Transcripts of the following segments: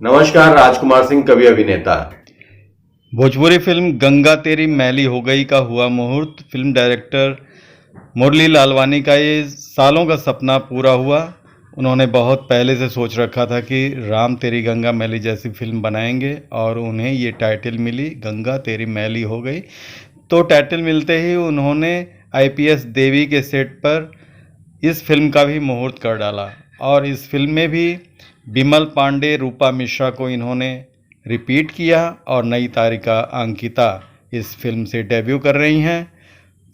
नमस्कार, राजकुमार सिंह, कवि अभिनेता। भोजपुरी फिल्म गंगा तेरी मैली हो गई का हुआ मुहूर्त। फिल्म डायरेक्टर मुरली लालवानी का ये सालों का सपना पूरा हुआ। उन्होंने बहुत पहले से सोच रखा था कि राम तेरी गंगा मैली जैसी फिल्म बनाएंगे और उन्हें ये टाइटल मिली, गंगा तेरी मैली हो गई। तो टाइटल मिलते ही उन्होंने आईपीएस देवी के सेट पर इस फिल्म का भी मुहूर्त कर डाला और इस फिल्म में भी बिमल पांडे, रूपा मिश्रा को इन्होंने रिपीट किया और नई तारिका अंकिता इस फिल्म से डेब्यू कर रही हैं।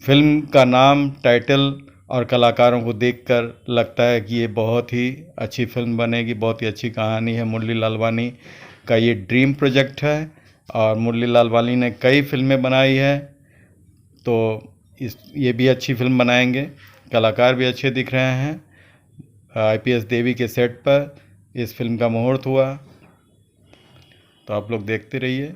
फिल्म का नाम, टाइटल और कलाकारों को देखकर लगता है कि ये बहुत ही अच्छी फिल्म बनेगी, बहुत ही अच्छी कहानी है। मुरली लालवानी का ये ड्रीम प्रोजेक्ट है और मुरली लालवानी ने कई फिल्में बनाई है, तो ये भी अच्छी फिल्म बनाएंगे। कलाकार भी अच्छे दिख रहे हैं। आईपीएस देवी के सेट पर इस फिल्म का मुहूर्त हुआ, तो आप लोग देखते रहिए।